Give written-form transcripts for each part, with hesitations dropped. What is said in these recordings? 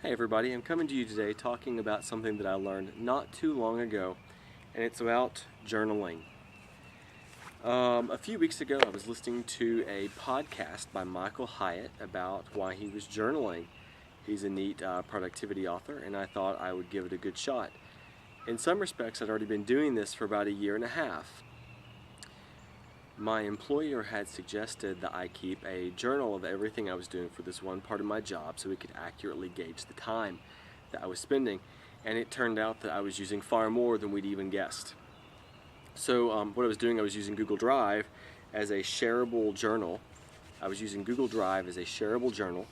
Hey everybody, I'm coming to you today talking about something that I learned not too long ago, and it's about journaling. A few weeks ago, I was listening to a podcast by Michael Hyatt about why he was journaling. He's a neat productivity author, and I thought I would give it a good shot. In some respects, I'd already been doing this for about a year and a half. My employer had suggested that I keep a journal of everything I was doing for this one part of my job so we could accurately gauge the time that I was spending, and it turned out that I was using far more than we'd even guessed. So what I was doing, I was using Google Drive as a shareable journal. I was using Google Drive as a shareable journal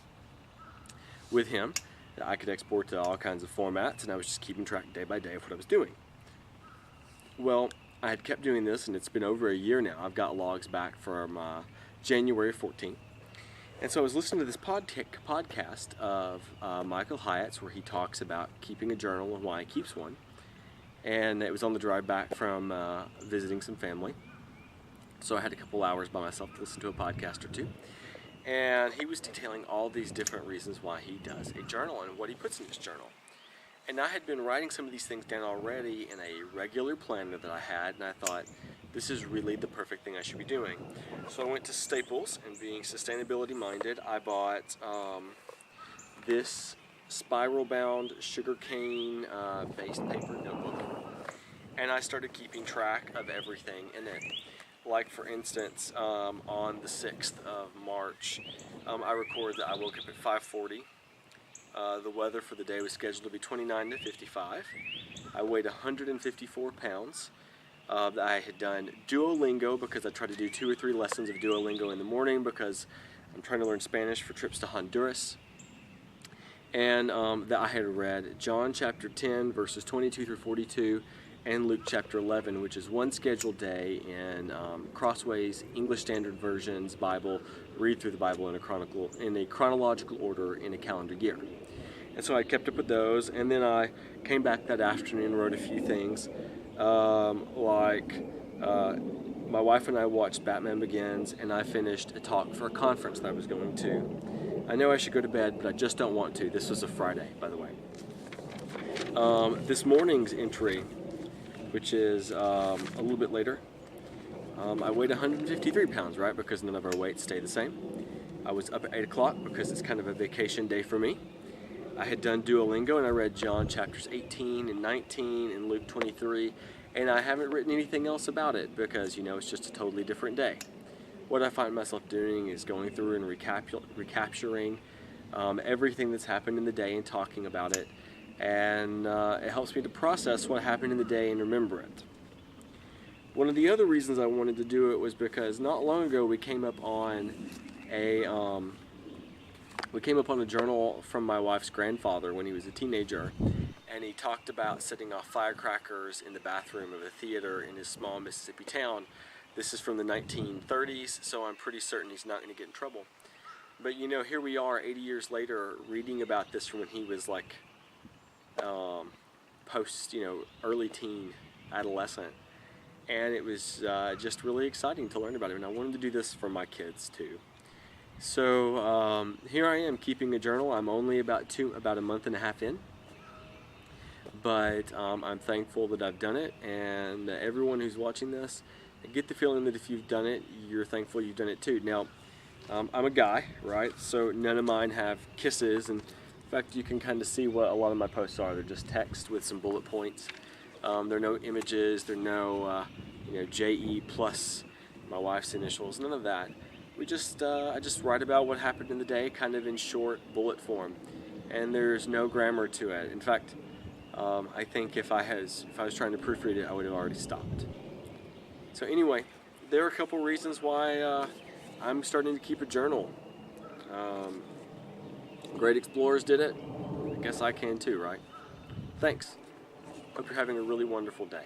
with him that I could export to all kinds of formats, and I was just keeping track day by day of what I was doing. Well, I had kept doing this, and it's been over a year now. I've got logs back from January 14th. And so I was listening to this podcast of Michael Hyatt's where he talks about keeping a journal and why he keeps one. And it was on the drive back from visiting some family. So I had a couple hours by myself to listen to a podcast or two. And he was detailing all these different reasons why he does a journal and what he puts in his journal. And I had been writing some of these things down already in a regular planner that I had, and I thought, this is really the perfect thing I should be doing. So I went to Staples, and being sustainability minded, I bought this spiral-bound sugarcane based paper notebook, and I started keeping track of everything in it. Like for instance, on the 6th of March, I recorded that I woke up at 5:40. The weather for the day was scheduled to be 29 to 55. I weighed 154 pounds. I had done Duolingo because I try to do 2 or 3 lessons of Duolingo in the morning because I'm trying to learn Spanish for trips to Honduras. And that I had read John chapter 10 verses 22 through 42 and Luke chapter 11, which is one scheduled day in Crossway's English Standard Version's Bible. Read through the Bible in a chronological order in a calendar year. And so I kept up with those, and then I came back that afternoon and wrote a few things, my wife and I watched Batman Begins, and I finished a talk for a conference that I was going to. I know I should go to bed, but I just don't want to. This was a Friday, by the way. This morning's entry, which is a little bit later, I weighed 153 pounds, right, because none of our weights stay the same. I was up at 8 o'clock because it's kind of a vacation day for me. I had done Duolingo, and I read John chapters 18 and 19 and Luke 23, and I haven't written anything else about it because, it's just a totally different day. What I find myself doing is going through and recapturing everything that's happened in the day and talking about it, and it helps me to process what happened in the day and remember it. One of the other reasons I wanted to do it was because not long ago we came up on a journal from my wife's grandfather when he was a teenager, and he talked about setting off firecrackers in the bathroom of a theater in his small Mississippi town. This is from the 1930s, so I'm pretty certain he's not going to get in trouble. But here we are 80 years later reading about this from when he was like early teen, adolescent. And it was just really exciting to learn about it, and I wanted to do this for my kids too. So here I am keeping a journal. I'm only about a month and a half in, but I'm thankful that I've done it, and everyone who's watching this, I get the feeling that if you've done it, you're thankful you've done it too. Now, I'm a guy, right? So none of mine have kisses, and in fact, you can kind of see what a lot of my posts are. They're just text with some bullet points. There are no images. There are no, JE plus my wife's initials. None of that. I just write about what happened in the day, kind of in short bullet form, and there's no grammar to it. In fact, I think if I was trying to proofread it, I would have already stopped. So anyway, there are a couple reasons why I'm starting to keep a journal. Great explorers did it. I guess I can too, right? Thanks. Hope you're having a really wonderful day.